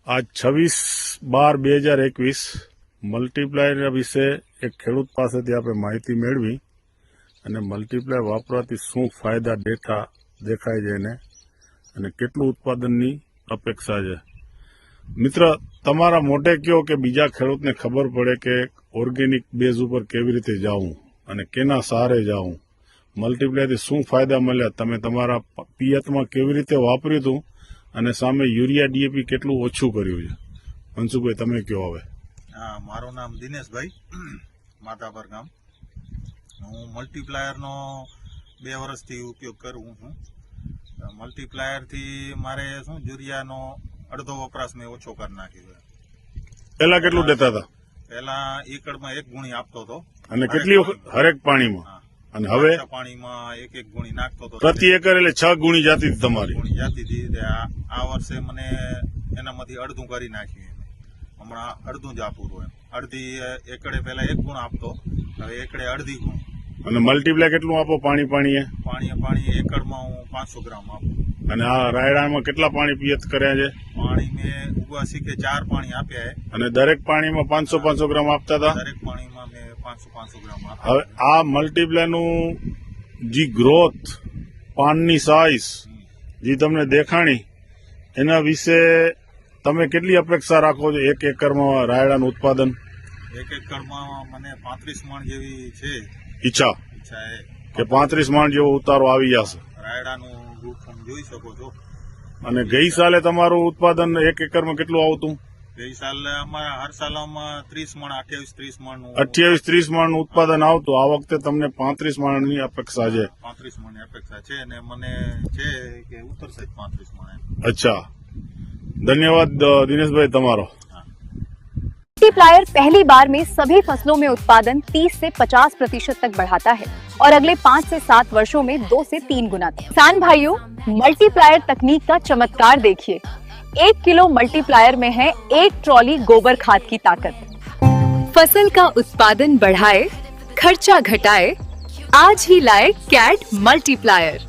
આજ 26/12/2021 મલ્ટીપ્લાયર વિશે એક ખેડૂત પાસેથી આપણે માહિતી મેળવી અને મલ્ટીપ્લાયર વાપરવાથી શું ફાયદા દેખાય છે એને અને કેટલું ઉત્પાદનની અપેક્ષા છે. મિત્ર, તમારા મોઢે કયો કે બીજા ખેડૂતને ખબર પડે કે ઓર્ગેનિક બેઝ ઉપર કેવી રીતે જાવું અને કેના સહારે જાવું, મલ્ટીપ્લાયરથી શું ફાયદા મળ્યા, તમે તમારા પિયતમાં કેવી રીતે વાપર્યું હતું અને સામે યુરિયા ડીએપી કેટલું ઓછું કર્યું છે. મનસુખભાઈ, તમે કયો હવે. હા, મારું નામ દિનેશભાઈ, માધાપર ગામ. હું મલ્ટીપ્લાયરનો 2 વર્ષથી ઉપયોગ કરું છું. મલ્ટીપ્લાયરથી મારે શું યુરિયાનો અડધો વપરાશ મેં ઓછો કરી નાખ્યો છે. પહેલા કેટલું દેતા હતા? પહેલા એકડમાં 1 ગુણી આપતો હતો. અને કેટલી વખત? હરેક પાણીમાં. અને હવે પાણીમાં 1 ગુણી નાખતો હતો. પ્રતિ એકર એટલે 6 ગુણી જાતી હતી તમારી. ગુણી જાતી હતી. આ વર્ષે મને એનામાંથી અડધું કરી નાખ્યું. હમણાં અડધું જ આપું છું. અડધી એકડે પહેલા 1 ગુણ આપતો, હવે એકડે અડધી ગુણ. અને મલ્ટીપ્લાય કેટલું આપો પાણી એકડમાં હું 500 ગ્રામ આપું. અને આ રાયડામાં કેટલા પાણી પિયત કર્યા છે? પાણી મેં ઉગવા શીખે 4 પાણી આપ્યા છે. અને દરેક પાણીમાં 500 ગ્રામ આપતા હતા? દરેક પાણીમાં મેં 500 ગ્રામ આપ્યા. હવે આ મલ્ટીપ્લાયનું જે ગ્રોથ, પાનની સાઈઝ જે તમને દેખાણી, એના વિશે તમે કેટલી અપેક્ષા રાખો છો? 1 એકરમાં રાયડાનું ઉત્પાદન 1 એકરમાં મને 35 મણ જેવી છે ઈચ્છા છે કે 35 મણ જેવો ઉતારો આવી જશે. રાયડાનું ગ્રુપ તમે જોઈ શકો છો. અને ગઈ સાલે તમારું ઉત્પાદન 1 એકરમાં કેટલું આવતું? ગઈ સાલે અમારા હર સાલમાં 30 મણ 28-30 મણ 28-30 મણનું ઉત્પાદન આવતું. આ વખતે તમને 35 મણની અપેક્ષા છે? 35 મણની અપેક્ષા છે અને મને છે કે ઉતરશે 35 મણ. અચ્છા, धन्यवाद दिनेश भाई તમારો. मल्टीप्लायर पहली बार में सभी फसलों में उत्पादन 30 से 50% तक बढ़ाता है और अगले 5 से 7 वर्षों में 2 से 3 गुना तक. किसान भाइयों, मल्टीप्लायर तकनीक का चमत्कार देखिए. 1 किलो मल्टीप्लायर में है 1 ट्रॉली गोबर खाद की ताकत. फसल का उत्पादन बढ़ाए, खर्चा घटाए, आज ही लाए कैट मल्टीप्लायर.